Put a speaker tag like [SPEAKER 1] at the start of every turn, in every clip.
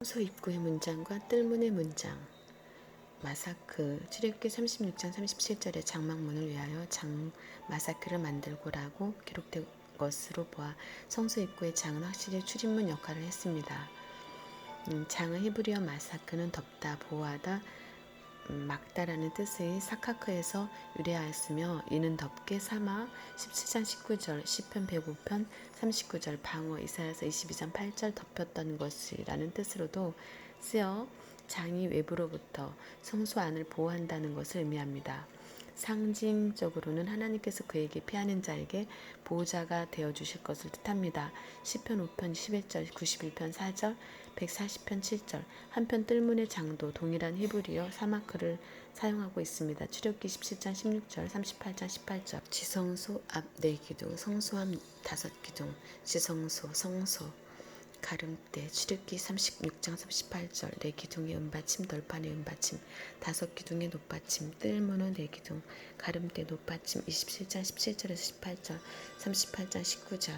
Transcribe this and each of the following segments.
[SPEAKER 1] 성소 입구의 문장과 뜰문의 문장. 마사크 출애굽기 36장 37절의 장막문을 위하여 마사크를 만들고라고 기록된 것으로 보아 성소 입구의 장은 확실히 출입문 역할을 했습니다. 장의 히브리어 마사크는 덮다, 보호하다, 막다라는 뜻의 사카크에서 유래하였으며 이는 덮게 삼아 17장 19절, 시편 105편 39절, 방어 이사야서 22장 8절 덮였던 것이라는 뜻으로도 쓰여 장이 외부로부터 성소 안을 보호한다는 것을 의미합니다. 상징적으로는 하나님께서 그에게 피하는 자에게 보호자가 되어주실 것을 뜻합니다. 시편 5편 11절, 91편 4절, 140편 7절. 한편 뜰문의 장도 동일한 히브리어 사마크를 사용하고 있습니다. 출애굽기 17장 16절, 38장 18절. 지성소 앞 4기둥, 성소 앞 5기둥, 지성소, 성소, 가름대, 출애굽기 36장 38절, 4기둥의 은받침, 널판의 은받침, 5기둥의 높받침, 뜰문은 4기둥, 가름대, 높받침, 27장 17절에서 18절, 38장 19절.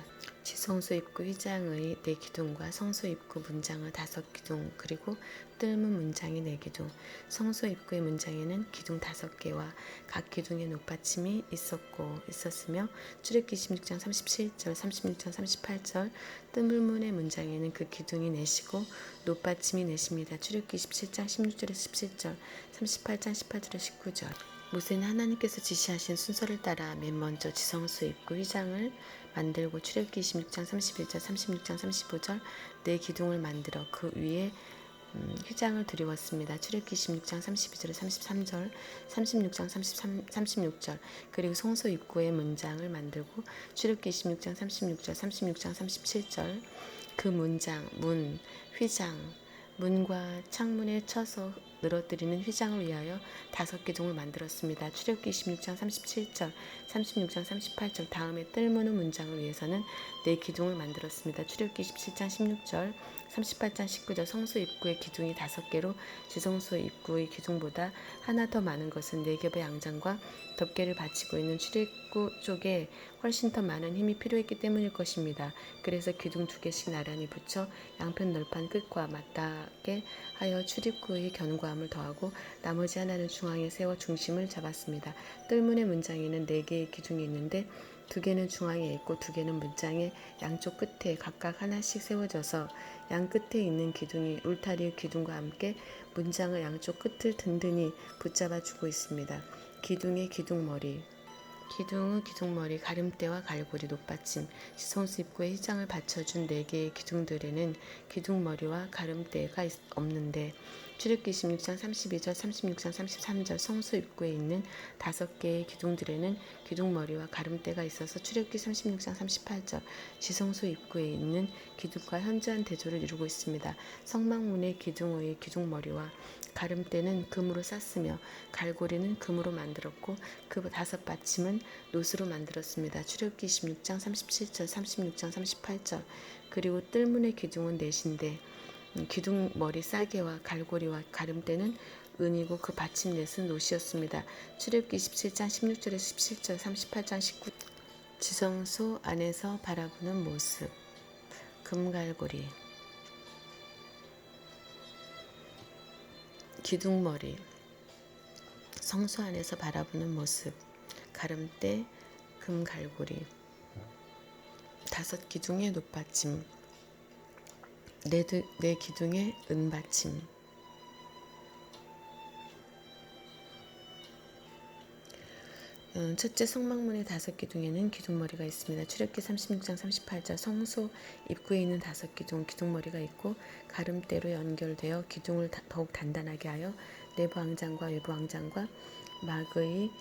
[SPEAKER 1] 지성소 입구 휘장의 4기둥과 성소 입구 문장의 5기둥, 그리고 뜰문 문장의 4기둥. 성소 입구의 문장에는 기둥 5개와 각 기둥의 높받침이 있었으며 출애굽기 26장 37절, 36장 38절, 뜰문의 문장에는 그 기둥이 넷이고 높받침이 넷입니다. 출애굽기 27장 16절에서 17절, 38장 18절에서 19절. 모세는 하나님께서 지시하신 순서를 따라 맨 먼저 지성소 입구 휘장을 만들고 출애굽기 26장 31절, 36장 35절 4기둥을 만들어 그 위에 휘장을 드리웠습니다. 출애굽기 16장 32절에 33절, 36장 36절, 그리고 성소 입구의 문장을 만들고 출애굽기 26장 36절, 36장 37절 그 문장, 휘장, 문과 창문에 쳐서 늘어뜨리는 휘장을 위하여 5기둥을 만들었습니다. 출애굽기 26장 37절, 36장 38절 다음에 뜰문의 문장을 위해서는 4기둥을 만들었습니다. 출애굽기 17장 16절, 38장 19절 성소 입구의 기둥이 5개로 지성소 입구의 기둥보다 하나 더 많은 것은 4겹의 양장과 덮개를 받치고 있는 출입구 쪽에 훨씬 더 많은 힘이 필요했기 때문일 것입니다. 그래서 기둥 2개씩 나란히 붙여 양편 널판 끝과 맞닿게 하여 출입구의 견고함을 더하고 나머지 하나는 중앙에 세워 중심을 잡았습니다. 뜰문의 문장에는 4개의 기둥이 있는데 2개는 중앙에 있고 2개는 문장의 양쪽 끝에 각각 하나씩 세워져서 양 끝에 있는 기둥이 울타리의 기둥과 함께 문장의 양쪽 끝을 든든히 붙잡아주고 있습니다. 기둥의 기둥머리, 가름대와 갈고리, 높받침, 지성소 입구에 휘장을 받쳐준 4개의 기둥들에는 기둥머리와 가름대가 없는데 출애굽기 26장 32절, 36장 33절 성소 입구에 있는 5개의 기둥들에는 기둥머리와 가름대가 있어서 출애굽기 36장 38절 지성소 입구에 있는 기둥과 현저한 대조를 이루고 있습니다. 성막문의 기둥의 기둥머리와 가름대는 금으로 쌌으며 갈고리는 금으로 만들었고 그 5받침은 노스로 만들었습니다. 출애굽기 26장 37절, 36장 38절 그리고 뜰문의 기둥은 넷인데 기둥 머리 싸개와 갈고리와 가름대는 은이고 그 받침 넷은 노시였습니다. 출애굽기 27장 16절에서 17절, 38장 19 지성소 안에서 바라보는 모습. 금갈고리, 기둥머리, 성소 안에서 바라보는 모습, 가름대, 금갈고리, 5기둥의 높받침, 4기둥의 은받침. 첫째 성막문의 5기둥에는 기둥머리가 있습니다. 출애굽기 36장 38절 성소 입구에 있는 5기둥 기둥머리가 있고 가름대로 연결되어 기둥을 더욱 단단하게 하여 내부 앙장과 외부 앙장과 막의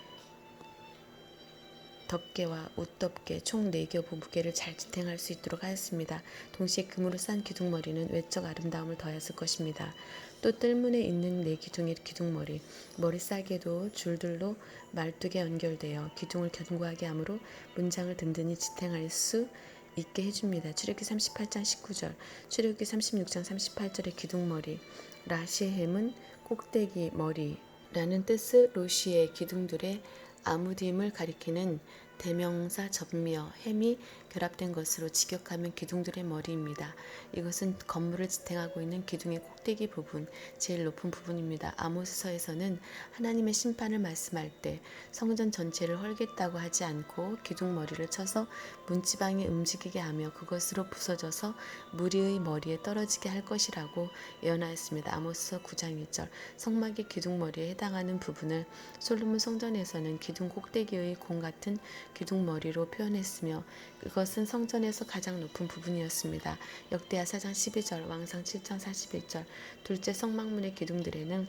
[SPEAKER 1] 덮개와 옷덮개 총 4겹의 무게를 잘 지탱할 수 있도록 하였습니다. 동시에 금으로 싼 기둥머리는 외적 아름다움을 더했을 것입니다. 또 뜰문에 있는 4기둥의 기둥머리, 머리 싸개도 줄들로 말뚝에 연결되어 기둥을 견고하게 하므로 문장을 든든히 지탱할 수 있게 해줍니다. 출애굽기 38장 19절, 출애굽기 36장 38절의 기둥머리, 라시햄은 꼭대기 머리라는 뜻의 로시의 기둥들의 아무딤을 가리키는 대명사 접미어 햄이 결합된 것으로 직역하면 기둥들의 머리입니다. 이것은 건물을 지탱하고 있는 기둥의 꼭대기 부분, 제일 높은 부분입니다. 아모스서에서는 하나님의 심판을 말씀할 때 성전 전체를 헐겠다고 하지 않고 기둥 머리를 쳐서 문지방이 움직이게 하며 그것으로 부서져서 무리의 머리에 떨어지게 할 것이라고 예언하였습니다. 아모스서 9장 2절. 성막의 기둥 머리에 해당하는 부분을 솔로몬 성전에서는 기둥 꼭대기의 공 같은 기둥 머리로 표현했으며 그것은 성전에서 가장 높은 부분이었습니다. 역대하 4장 12절, 왕상 7장 41절. 둘째, 성막문의 기둥들에는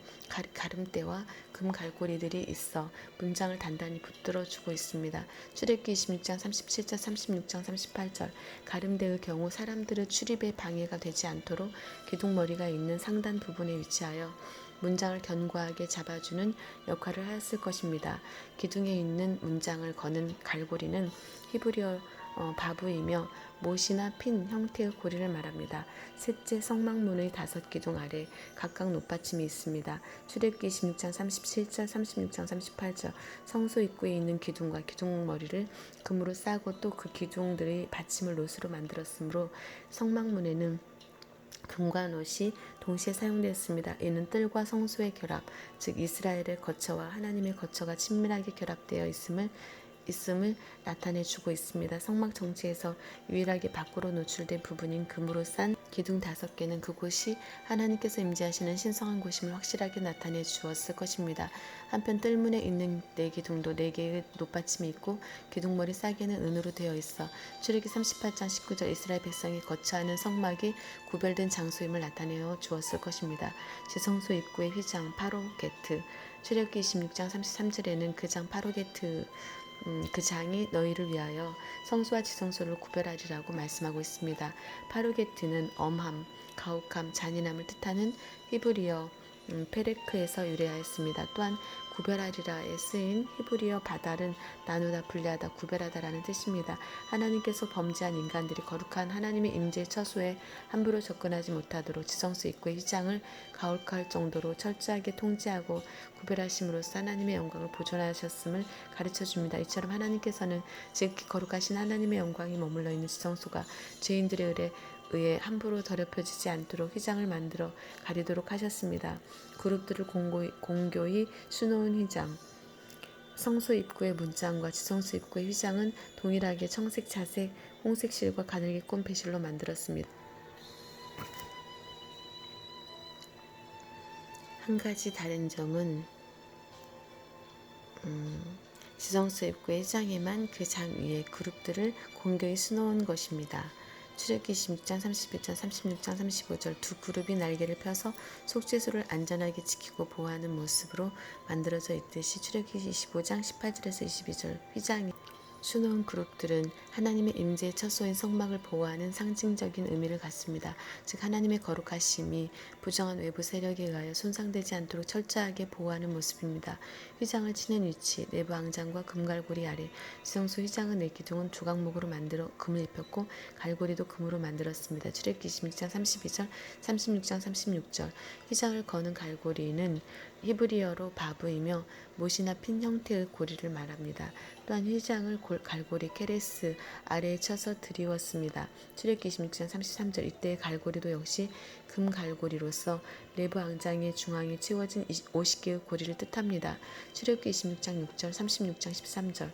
[SPEAKER 1] 가름대와 금 갈고리들이 있어 문장을 단단히 붙들어주고 있습니다. 출애굽기 26장 37절, 36장 38절. 가름대의 경우 사람들의 출입에 방해가 되지 않도록 기둥머리가 있는 상단 부분에 위치하여 문장을 견고하게 잡아주는 역할을 하였을 것입니다. 기둥에 있는 문장을 거는 갈고리는 히브리어 바브이며 못이나 핀 형태의 고리를 말합니다. 셋째, 성막문의 5기둥 아래 각각 높받침이 있습니다. 출애굽기 26장 37절, 36장 38절. 성소 입구에 있는 기둥과 기둥머리를 금으로 싸고 또 그 기둥들의 받침을 노스로 만들었으므로 성막문에는 금과 놋이 동시에 사용되었습니다. 이는 뜰과 성소의 결합, 즉 이스라엘의 거처와 하나님의 거처가 친밀하게 결합되어 있음을 나타내주고 있습니다. 성막 정체에서 유일하게 밖으로 노출된 부분인 금으로 싼 기둥 5개는 그곳이 하나님께서 임재하시는 신성한 곳임을 확실하게 나타내 주었을 것입니다. 한편 뜰문에 있는 4기둥도 4개의 높받침이 있고 기둥머리 싸개는 은으로 되어 있어 출애굽기 38장 19절 이스라엘 백성이 거처하는 성막이 구별된 장소임을 나타내어 주었을 것입니다. 지성소 입구의 휘장 파로게트. 출애굽기 26장 33절에는 그 장 파로게트 그 장이 너희를 위하여 성소와 지성소를 구별하리라고 말씀하고 있습니다. 파루게트는 엄함, 가혹함, 잔인함을 뜻하는 히브리어 페레크에서 유래하였습니다. 또한 구별하리라에 쓰인 히브리어 바달은 나누다, 분리하다, 구별하다라는 뜻입니다. 하나님께서 범죄한 인간들이 거룩한 하나님의 임재 처소에 함부로 접근하지 못하도록 지성소 입구의 휘장을 가혹할 정도로 철저하게 통제하고 구별하심으로써 하나님의 영광을 보존하셨음을 가르쳐줍니다. 이처럼 하나님께서는 지극히 거룩하신 하나님의 영광이 머물러 있는 지성소가 죄인들의 의해 함부로 더럽혀지지 않도록 휘장을 만들어 가리도록 하셨습니다. 그룹들을 공교히 수놓은 휘장. 성소 입구의 문장과 지성소 입구의 휘장은 동일하게 청색, 자색, 홍색 실과 가늘게 꼰 배실로 만들었습니다. 한 가지 다른 점은 지성소 입구의 휘장에만 그 장 위에 그룹들을 공교히 수놓은 것입니다. 출애굽기 26장 31절 36장 35절 두 그룹이 날개를 펴서 속죄소를 안전하게 지키고 보호하는 모습으로 만들어져 있듯이 출애굽기 25장 18절에서 22절 휘장이 수놓은 그룹들은 하나님의 임재의 처소인 성막을 보호하는 상징적인 의미를 갖습니다. 즉 하나님의 거룩하심이 부정한 외부 세력에 의하여 손상되지 않도록 철저하게 보호하는 모습입니다. 휘장을 치는 위치, 내부 앙장과 금갈고리 아래. 지성소 휘장은 4기둥은 조각목으로 만들어 금을 입혔고 갈고리도 금으로 만들었습니다. 출애굽기 26장 32절, 36장 36절. 휘장을 거는 갈고리는 히브리어로 바브이며 못이나 핀 형태의 고리를 말합니다. 또한 휘장을 갈고리 케레스 아래에 쳐서 드리웠습니다. 출애굽기 26장 33절 이때의 갈고리도 역시 금 갈고리로서 내부 앙장의 중앙에 채워진 50개의 고리를 뜻합니다. 출애굽기 26장 6절 36장 13절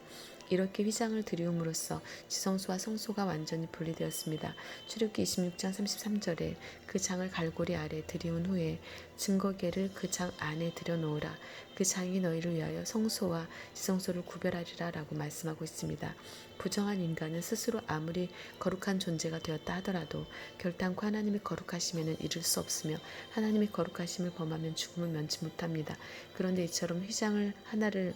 [SPEAKER 1] 이렇게 휘장을 드리움으로써 지성소와 성소가 완전히 분리되었습니다. 출애굽기 26장 33절에 그 장을 갈고리 아래 들이운 후에 증거계를 그 장 안에 들여놓으라. 그 장이 너희를 위하여 성소와 지성소를 구별하리라 라고 말씀하고 있습니다. 부정한 인간은 스스로 아무리 거룩한 존재가 되었다 하더라도 결단코 하나님의 거룩하심에는 이를 수 없으며 하나님의 거룩하심을 범하면 죽음을 면치 못합니다. 그런데 이처럼 휘장 하나를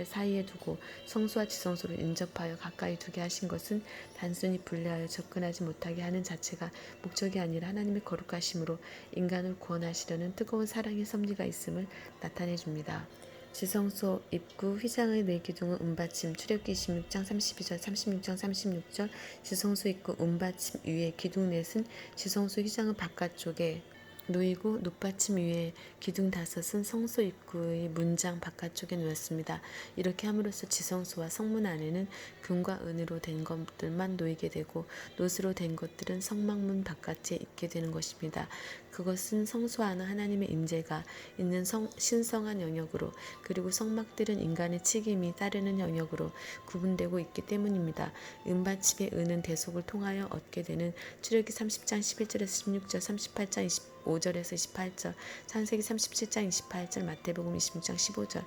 [SPEAKER 1] 사이에 두고 성소와 지성소를 인접하여 가까이 두게 하신 것은 단순히 분리하여 접근하지 못하게 하는 자체가 목적이 아니라 하나님의 거룩하심으로 인간을 구원하시려는 뜨거운 사랑의 섭리가 있음을 나타내 줍니다. 지성소 입구 휘장의 4기둥은 은받침 출애굽기 26장 32절 36장 36절 지성소 입구 은받침 위에 기둥 넷은 지성소 휘장의 바깥쪽에 놓이고 높받침 위에 기둥 5은 성소 입구의 문장 바깥쪽에 놓였습니다. 이렇게 함으로써 지성소와 성문 안에는 금과 은으로 된 것들만 놓이게 되고 노스로 된 것들은 성막문 바깥에 있게 되는 것입니다. 그것은 성소 안은 하나님의 임재가 있는 신성한 영역으로, 그리고 성막들은 인간의 책임이 따르는 영역으로 구분되고 있기 때문입니다. 은받침의 은은 대속을 통하여 얻게 되는 출애굽기 30장 11절에서 16절, 38장 25절에서 28절, 창세기 37장 28절, 마태복음 26장 15절,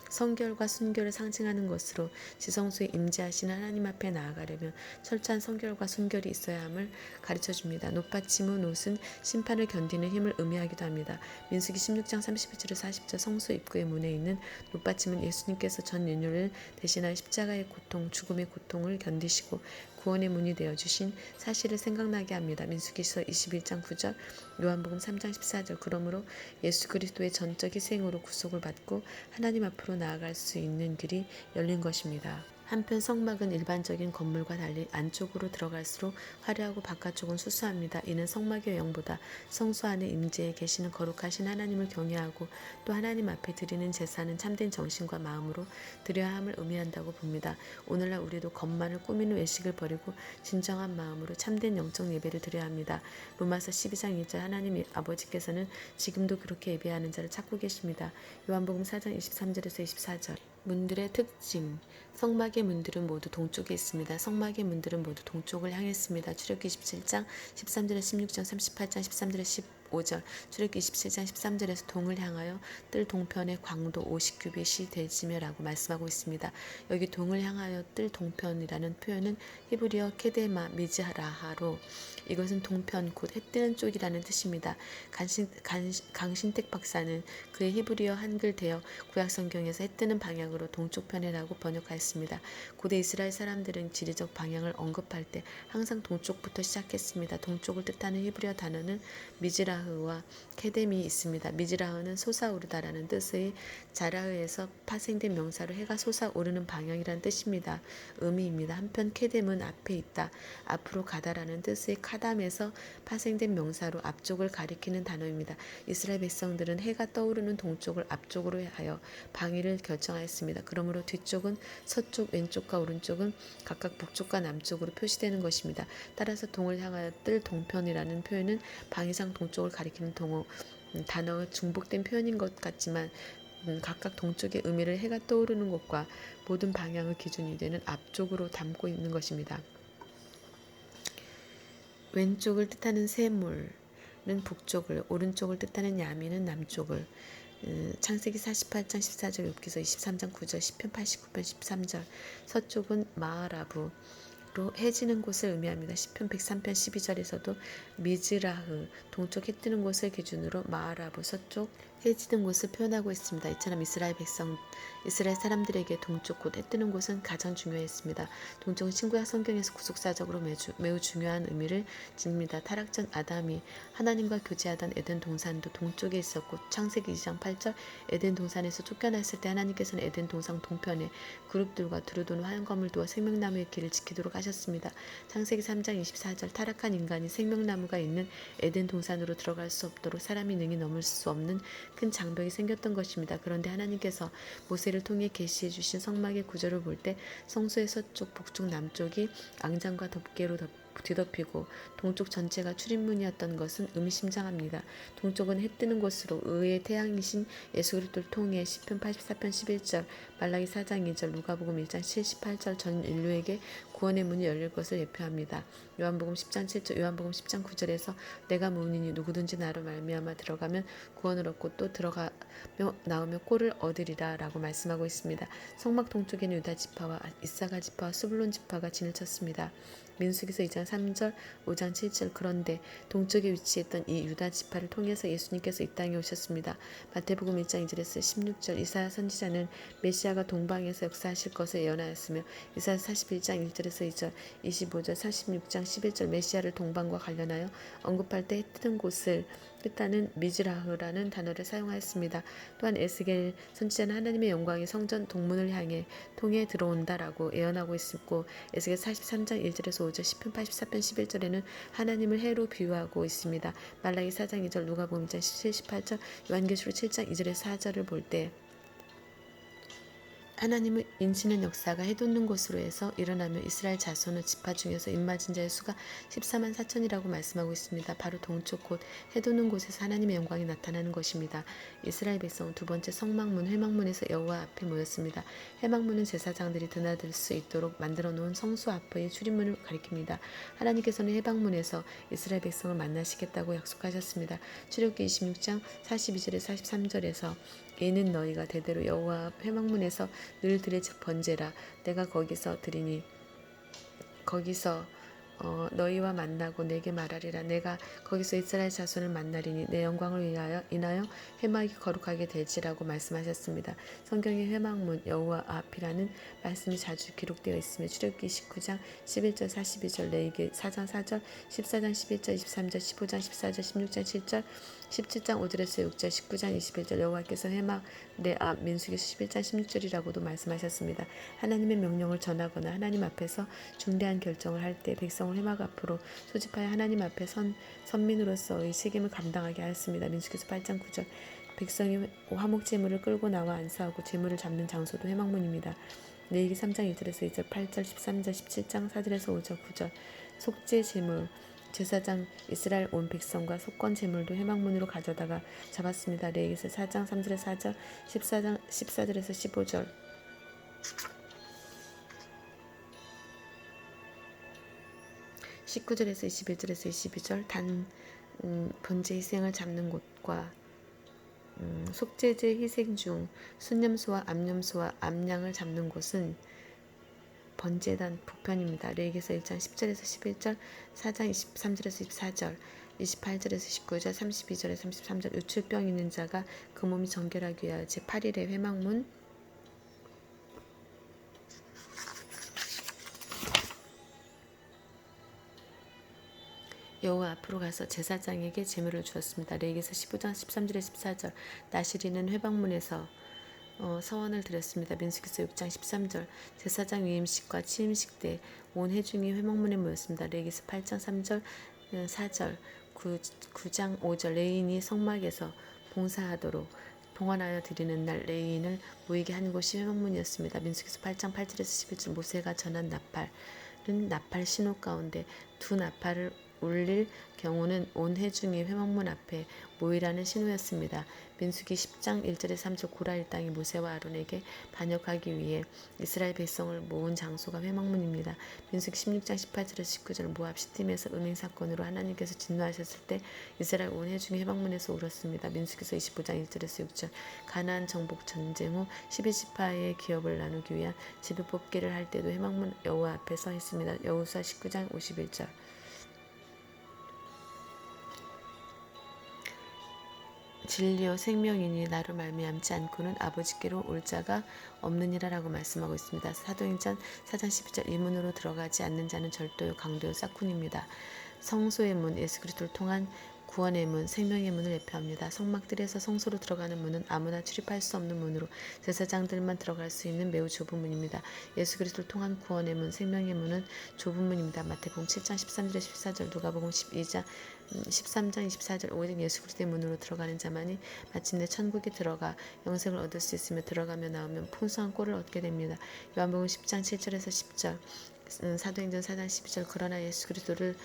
[SPEAKER 1] 성결과 순결을 상징하는 것으로 지성소에 임재하시는 하나님 앞에 나아가려면 철저한 성결과 순결이 있어야 함을 가르쳐줍니다. 높받침 후 옷은 심판을 견디는 힘을 의미하기도 합니다. 민수기 16장 31절에서 40절, 성소 입구의 문에 있는 높받침은 예수님께서 전 인류를 대신하여 십자가의 고통, 죽음의 고통을 견디시고 구원의 문이 되어주신 사실을 생각나게 합니다. 민수기서 21장 9절, 요한복음 3장 14절. 그러므로 예수 그리스도의 전적 희생으로 구속을 받고 하나님 앞으로 나아갈 수 있는 길이 열린 것입니다. 한편 성막은 일반적인 건물과 달리 안쪽으로 들어갈수록 화려하고 바깥쪽은 수수합니다. 이는 성막의 외형보다 성소 안에 임재해 계시는 거룩하신 하나님을 경외하고 또 하나님 앞에 드리는 제사는 참된 정신과 마음으로 드려야 함을 의미한다고 봅니다. 오늘날 우리도 겉만을 꾸미는 외식을 버리고 진정한 마음으로 참된 영적 예배를 드려야 합니다. 로마서 12장 1절, 하나님 아버지께서는 지금도 그렇게 예배하는 자를 찾고 계십니다. 요한복음 4장 23절에서 24절. 문들의 특징. 성막의 문들은 모두 동쪽에 있습니다. 성막의 문들은 모두 동쪽을 향했습니다. 출애굽기 27장 13절에서 16장, 38장 13절에서 15절, 출애굽기 27장 13절에서 동을 향하여 뜰 동편의 광도 50규빗이 되지며라고 말씀하고 있습니다. 여기 동을 향하여 뜰 동편이라는 표현은 히브리어 케데마 미즈라하로, 이것은 동편 곧 해뜨는 쪽이라는 뜻입니다. 강신택 박사는 그의 히브리어 한글 대역 구약성경에서 해뜨는 방향으로 동쪽편이라고 번역하였습니다. 고대 이스라엘 사람들은 지리적 방향을 언급할 때 항상 동쪽부터 시작했습니다. 동쪽을 뜻하는 히브리어 단어는 미즈라흐와 케뎀이 있습니다. 미즈라흐는 솟아오르다라는 뜻의 자라흐에서 파생된 명사로 해가 솟아오르는 방향이라는 뜻입니다. 의미입니다. 한편 케뎀은 앞에 있다, 앞으로 가다라는 뜻의 카담에서 파생된 명사로 앞쪽을 가리키는 단어입니다. 이스라엘 백성들은 해가 떠오르는 동쪽을 앞쪽으로 하여 방위를 결정하였습니다. 그러므로 뒤쪽은 서쪽, 왼쪽과 오른쪽은 각각 북쪽과 남쪽으로 표시되는 것입니다. 따라서 동을 향하여 뜰 동편이라는 표현은 방위상 동쪽을 가리키는 단어의 중복된 표현인 것 같지만 각각 동쪽의 의미를 해가 떠오르는 곳과 모든 방향의 기준이 되는 앞쪽으로 담고 있는 것입니다. 왼쪽을 뜻하는 샘물은 북쪽을, 오른쪽을 뜻하는 야민은 남쪽을, 창세기 48장 14절, 욥기서 23장 9절, 시편 89편 13절, 서쪽은 마하라브로 해지는 곳을 의미합니다. 시편 103편 12절에서도 미즈라흐, 동쪽 해 뜨는 곳을 기준으로 마하라브, 서쪽 해지는 곳을 표현하고 있습니다. 이처럼 이스라엘 사람들에게 동쪽 곧 해 뜨는 곳은 가장 중요했습니다. 동쪽은 신구약 성경에서 구속사적으로 매우 중요한 의미를 지닙니다. 타락 전 아담이 하나님과 교제하던 에덴 동산도 동쪽에 있었고, 창세기 2장 8절, 에덴 동산에서 쫓겨났을 때 하나님께서는 에덴 동산 동편에 그룹들과 두루 도는 화염검을 두어 생명나무의 길을 지키도록 하셨습니다. 창세기 3장 24절, 타락한 인간이 생명나무가 있는 에덴 동산으로 들어갈 수 없도록 사람이 능히 넘을 수 없는 큰 장벽이 생겼던 것입니다. 그런데 하나님께서 모세를 통해 계시해 주신 성막의 구조를 볼 때 성소의 서쪽, 북쪽, 남쪽이 앙장과 덮개로 뒤덮이고 동쪽 전체가 출입문이었던 것은 의미심장합니다. 동쪽은 해 뜨는 곳으로 의의 태양이신 예수 그리스도를 통해 시편 84편 11절, 말라기 4장 2절, 누가복음 1장 78절 전 인류에게 구원의 문이 열릴 것을 예표합니다. 요한복음 10장 7절, 요한복음 10장 9절에서 내가 문이니 누구든지 나로 말미암아 들어가면 구원을 얻고 또 들어가며 나오며 꼴을 얻으리라 라고 말씀하고 있습니다. 성막 동쪽에는 유다 지파와 이사가 지파와 스불론 지파가 진을 쳤습니다. 민수기서 2장 3절, 5장 7절. 그런데 동쪽에 위치했던 이 유다 지파를 통해서 예수님께서 이 땅에 오셨습니다. 마태복음 1장 2절에서 16절, 이사야 선지자는 메시아가 동방에서 역사하실 것을 예언하였으며 이사야 41장 1절에서 2절, 25절, 46장 11절 메시아를 동방과 관련하여 언급할 때 해 뜨는 곳을 뜻하는 미즈라흐라는 단어를 사용하였습니다. 또한 에스겔 선지자는 하나님의 영광이 성전 동문을 향해 통해 들어온다라고 예언하고 있고 에스겔 43장 1절에서 5절, 시편 84편 11절에는 하나님을 해로 비유하고 있습니다. 말라기 4장 2절, 누가복음 2장 17, 18절, 요한계시록 7장 2절에서 4절을 볼 때 하나님은 인치는 역사가 해돋는 곳으로 해서 일어나며 이스라엘 자손의 지파 중에서 입맞은 자의 수가 14만 4천이라고 말씀하고 있습니다. 바로 동쪽 곧 해돋는 곳에서 하나님의 영광이 나타나는 것입니다. 이스라엘 백성은 두 번째 성막문 회막문에서 여호와 앞에 모였습니다. 회막문은 제사장들이 드나들 수 있도록 만들어 놓은 성소 앞의 출입문을 가리킵니다. 하나님께서는 회막문에서 이스라엘 백성을 만나시겠다고 약속하셨습니다. 출애굽기 26장 42절에서 43절에서 이는 너희가 대대로 여호와 회막문에서 늘 드릴 번제라. 내가 거기서 드리니 거기서 너희와 만나고 내게 말하리라. 내가 거기서 이스라엘 자손을 만나리니 내 영광을 위하여 인하여 회막이 거룩하게 될지라고 말씀하셨습니다. 성경의 회막문 여호와 앞이라는 말씀이 자주 기록되어 있으며 출애굽기 19장 11절 42절, 레위기 4장 4절, 14장 11절 23절, 15장 14절, 16장 7절, 17장 5절에서 6절, 19장 21절, 여호와께서 회막 내 앞, 민수기 11장 16절이라고도 말씀하셨습니다. 하나님의 명령을 전하거나 하나님 앞에서 중대한 결정을 할 때 백성을 회막 앞으로 소집하여 하나님 앞에 선민으로서의 책임을 감당하게 하였습니다. 민수기서 8장 9절, 백성이 화목 제물을 끌고 나와 안수하고 제물을 잡는 장소도 회막문입니다. 레위기 3장 1절에서 2절, 8절, 13절, 17장 4절에서 5절, 9절, 속죄 제물, 제사장 이스라엘 온 백성과 속건 제물도 회막문으로 가져다가 잡았습니다. 레위기서 4장 3절에서 4절, 14절에서 15절, 19절에서 21절에서 22절, 번제 희생을 잡는 곳과 속죄제 희생 중 순념소와 암염소와 암양을 잡는 곳은 번제단 북편입니다. 레위기서 1장 10절에서 11절, 4장 23절에서 24절, 28절에서 19절, 32절에서 33절, 유출병 있는 자가 그 몸이 정결하기 위하여 제8일의 회막문 여호와 앞으로 가서 제사장에게 제물을 주었습니다. 레위기서 15장 13절에서 14절, 나시리는 회막문에서 서원을 드렸습니다. 민수기서 6장 13절, 제사장 위임식과 취임식 때 온 회중이 회막문에 모였습니다. 레위기서 8장 3절 4절, 9장 5절, 레위인이 성막에서 봉사하도록 봉헌하여 드리는 날 레위인을 모이게 한 곳이 회막문이었습니다. 민수기서 8장 8절에서 11절, 모세가 전한 나팔은 나팔 신호 가운데 두 나팔을 울릴 경우는 온 회중이 회막문 앞에 모이라는 신호였습니다. 민수기 10장 1절에 3절, 고라 일당이 모세와 아론에게 반역하기 위해 이스라엘 백성을 모은 장소가 회막문입니다. 민수기 16장 18절에서 19절, 모압 시팀에서 음행 사건으로 하나님께서 진노하셨을 때 이스라엘 온 회중이 회막문에서 울었습니다. 민수기서 25장 1절에서 6절, 가나안 정복 전쟁 후 12지파의 기업을 나누기 위한 지도 뽑기를 할 때도 회막문 여호와 앞에 서 있습니다. 여호수아 19장 51절. 진리요 생명이니 나로 말미암지 않고는 아버지께로 올 자가 없느니라라고 말씀하고 있습니다. 사도행전 4장 12절, 이 문으로 들어가지 않는 자는 절도요 강도요 싹군입니다. 성소의 문, 예수 그리스도를 통한 구원의 문, 생명의 문을 예표합니다. 성막들에서 성소로 들어가는 문은 아무나 출입할 수 없는 문으로 제사장들만 들어갈 수 있는 매우 좁은 문입니다. 예수 그리스도를 통한 구원의 문, 생명의 문은 좁은 문입니다. 마태복음 7장 13절에 14절, 누가복음 12장 13장 24절, 오직 예수 그리스도의 문으로 들어가는 자만이 마침내 천국에 들어가 영생을 얻을 수 있으며 들어가며 나오면 풍성한 꼴을 얻게 됩니다. 요한복음 10장 7절에서 10절, 사도행전 4장 12절, 그러나 예수 그리스도를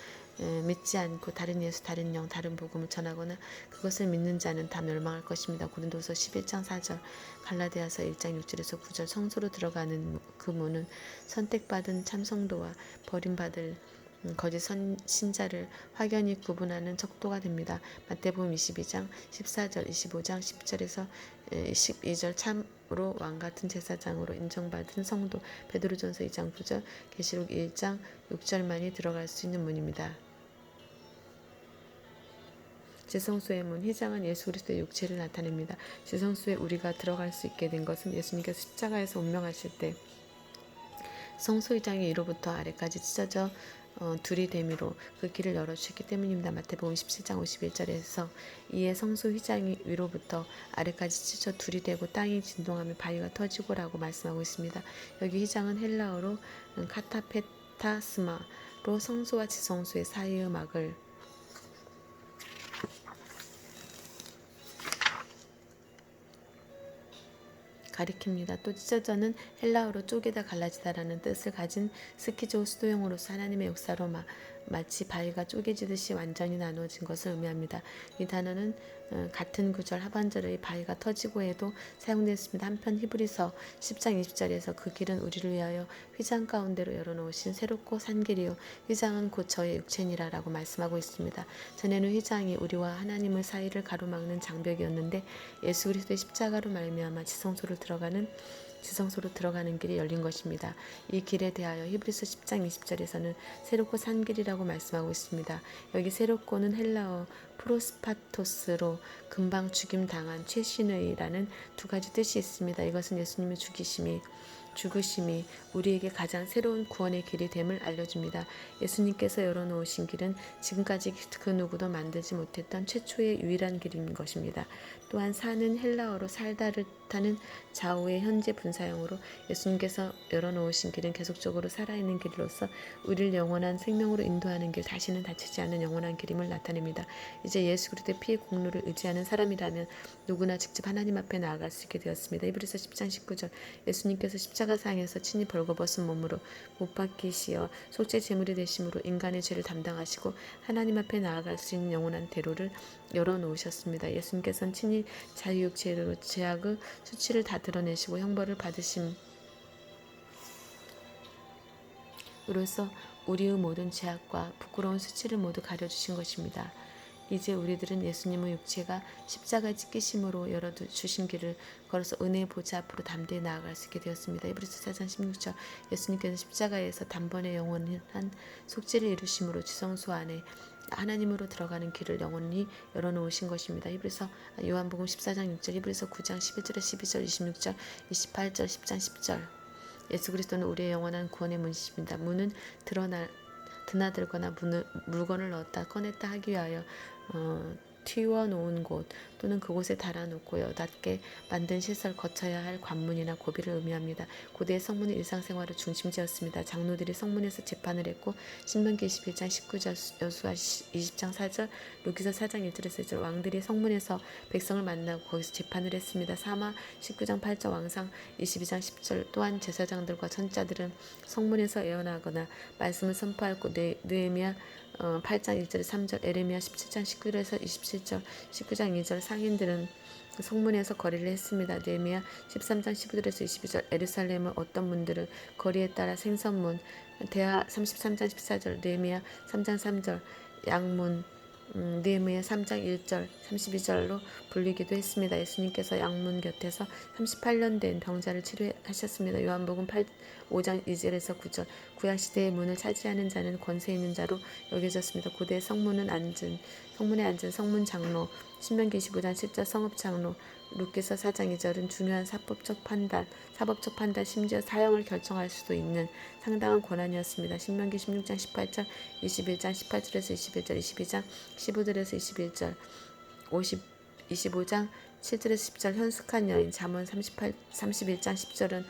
[SPEAKER 1] 믿지 않고 다른 예수, 다른 영, 다른 복음을 전하거나 그것을 믿는 자는 다 멸망할 것입니다. 고린도서 11장 4절, 갈라디아서 1장 6절에서 9절, 성소로 들어가는 그 문은 선택받은 참성도와 버림받을 거짓 신자를 확연히 구분하는 척도가 됩니다. 마태복음 22장 14절, 25장 10절에서 12절, 참으로 왕같은 제사장으로 인정받은 성도, 베드로전서 2장 9절, 계시록 1장 6절만이 들어갈 수 있는 문입니다. 지성소의 문, 휘장은 예수 그리스도의 육체를 나타냅니다. 지성소에 우리가 들어갈 수 있게 된 것은 예수님께서 십자가에서 운명하실 때 성소 휘장이 위로부터 아래까지 찢어져 들이대미로 그 길을 열어주셨기 때문입니다. 마태복음 17장 51절에서 이에 성소 휘장이 위로부터 아래까지 찢어 들이대고 땅이 진동하며 바위가 터지고라고 말씀하고 있습니다. 여기 휘장은 헬라어로 카타페타스마로 성소와 지성소의 사이의 막을 가리킵니다. 또 찢어져는 헬라어로 쪼개다 갈라지다라는 뜻을 가진 스키조 수도용어로서 하나님의 역사로 마치 바위가 쪼개지듯이 완전히 나누어진 것을 의미합니다. 이 단어는 같은 구절 하반절의 바위가 터지고 해도 사용되었습니다. 한편 히브리서 10장 20절에서 그 길은 우리를 위하여 휘장 가운데로 열어놓으신 새롭고 산 길이요 휘장은 곧 저의 육체니라 라고 말씀하고 있습니다. 전에는 휘장이 우리와 하나님의 사이를 가로막는 장벽이었는데 예수 그리스도의 십자가로 말미암아 지성소로 들어가는 길이 열린 것입니다. 이 길에 대하여 히브리서 10장 20절에서는 새롭고 산 길이라고 말씀하고 있습니다. 여기 새롭고는 헬라어 프로스파토스로 금방 죽임당한 최신의라는 두 가지 뜻이 있습니다. 이것은 예수님의 죽으심이 우리에게 가장 새로운 구원의 길이 됨을 알려줍니다. 예수님께서 열어놓으신 길은 지금까지 그 누구도 만들지 못했던 최초의 유일한 길인 것입니다. 또한 사는 헬라어로 살다를 뜻하는 좌우의 현재 분사형으로 예수님께서 열어놓으신 길은 계속적으로 살아있는 길로서 우리를 영원한 생명으로 인도하는 길, 다시는 다치지 않는 영원한 길임을 나타냅니다. 이제 예수 그리스도의 피의 공로를 의지하는 사람이라면 누구나 직접 하나님 앞에 나아갈 수 있게 되었습니다. 히브리서 10장 19절 예수님께서 십자가상에서 친히 벌거벗은 몸으로 못 박히시어 속죄 제물이 되심으로 인간의 죄를 담당하시고 하나님 앞에 나아갈 수 있는 영원한 대로를 열어놓으셨습니다. 예수님께서는 친히 자유육체로 죄악의 수치를 다 드러내시고 형벌을 받으심으로써 우리의 모든 죄악과 부끄러운 수치를 모두 가려주신 것입니다. 이제 우리들은 예수님의 육체가 십자가에 찢기심으로 열어주신 길을 걸어서 은혜의 보좌 앞으로 담대히 나아갈 수 있게 되었습니다. 히브리서 4장 16절 예수님께서 십자가에서 단번에 영원한 속죄를 이루심으로 지성소 안에 하나님으로 들어가는 길을 영원히 열어놓으신 것입니다. 요한복음 14장 6절 히브리서 9장 11절에 12절 26절 28절 10장 10절 예수 그리스도는 우리의 영원한 구원의 문이십니다. 문은 드나들거나 물건을 넣었다 꺼냈다 하기 위하여 튀워놓은 곳 또는 그곳에 달아놓고 여닫게 만든 시설 거쳐야 할 관문이나 고비를 의미합니다. 고대의 성문은 일상생활의 중심지였습니다. 장로들이 성문에서 재판을 했고 신명기 21장 19절 여수아 20장 4절 루키서 4장 1절에서 1절 왕들이 성문에서 백성을 만나고 거기서 재판을 했습니다. 사마 19장 8절 왕상 22장 10절 또한 제사장들과 선자들은 성문에서 예언하거나 말씀을 선포하고 느헤미야 8장 1절에서 3절 에레미야 17장 19절에서 27절 19장 2절 상인들은 성문에서 거리를 했습니다. 느헤미야 13장 15절에서 22절 예루살렘의 어떤 문들을 거리에 따라 생선문 대하 33장 14절 느헤미야 3장 3절 양문 느헤미야 3장 1절 32절로 불리기도 했습니다. 예수님께서 양문 곁에서 38년 된 병자를 치료하셨습니다. 요한복음 5장 2절에서 9절 구약시대의 문을 차지하는 자는 권세 있는 자로 여겨졌습니다. 고대 성문에 앉은 성문장로 신명기 25장 7절 성읍장로 루키서 4장 2절은 중요한 사법적 판단 심지어 사형을 결정할 수도 있는 상당한 권한이었습니다. 신명기 16장 18절 21장 18절에서 21절 22장 15절에서 21절 25장 7절에서 10절 현숙한 여인 잠언 31장 10절은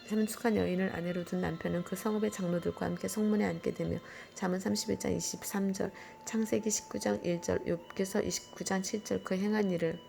[SPEAKER 1] 참숙한 여인을 아내로 둔 남편은 그 성읍의 장로들과 함께 성문에 앉게 되며 잠언 31장 23절 창세기 19장 1절 욥기서 29장 7절 그 행한 일을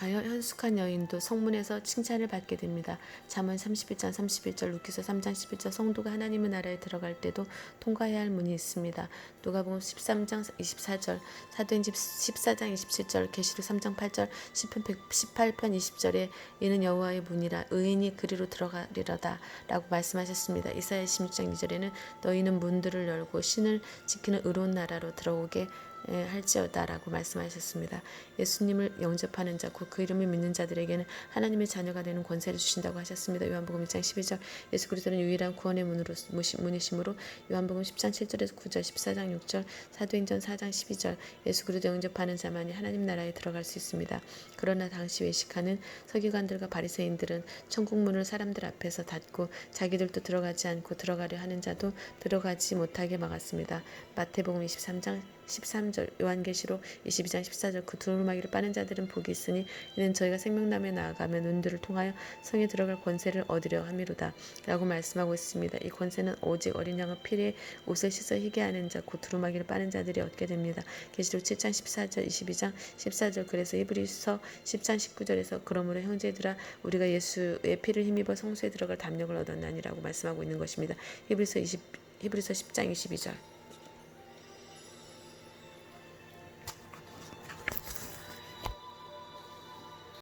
[SPEAKER 1] 현숙한 여인도 성문에서 칭찬을 받게 됩니다. 잠언 31장 31절 루키서 3장 11절 성도가 하나님의 나라에 들어갈 때도 통과해야 할 문이 있습니다. 누가복음 13장 24절 사도행전 14장 27절 계시록 3장 8절 시편 18편 20절에 이는 여호와의 문이라 의인이 그리로 들어가리로다 라고 말씀하셨습니다. 이사야 16장 2절에는 너희는 문들을 열고 신을 지키는 의로운 나라로 들어오게 할지어다라고 말씀하셨습니다. 예수님을 영접하는 자, 곧 그 이름을 믿는 자들에게는 하나님의 자녀가 되는 권세를 주신다고 하셨습니다. 요한복음 1장 12절 예수 그리스도는 유일한 구원의 문이시므로 요한복음 10장 7절에서 9절 14장 6절 사도행전 4장 12절 예수 그리스도 영접하는 자만이 하나님 나라에 들어갈 수 있습니다. 그러나 당시 외식하는 서기관들과 바리새인들은 천국 문을 사람들 앞에서 닫고 자기들도 들어가지 않고 들어가려 하는 자도 들어가지 못하게 막았습니다. 마태복음 23장 13절 요한계시록 22장 14절 그 두루마기를 빠는 자들은 복이 있으니 이는 저희가 생명나무에 나아가면 눈들을 통하여 성에 들어갈 권세를 얻으려 함이로다 라고 말씀하고 있습니다. 이 권세는 오직 어린 양의 피에 옷을 씻어 희게 하는 자 곧 두루마기를 빠는 자들이 얻게 됩니다. 계시록 7장 14절 22장 14절 그래서 히브리서 10장 19절에서 그러므로 형제들아 우리가 예수의 피를 힘입어 성소에 들어갈 담력을 얻었나니라고 말씀하고 있는 것입니다. 히브리서 10장 22절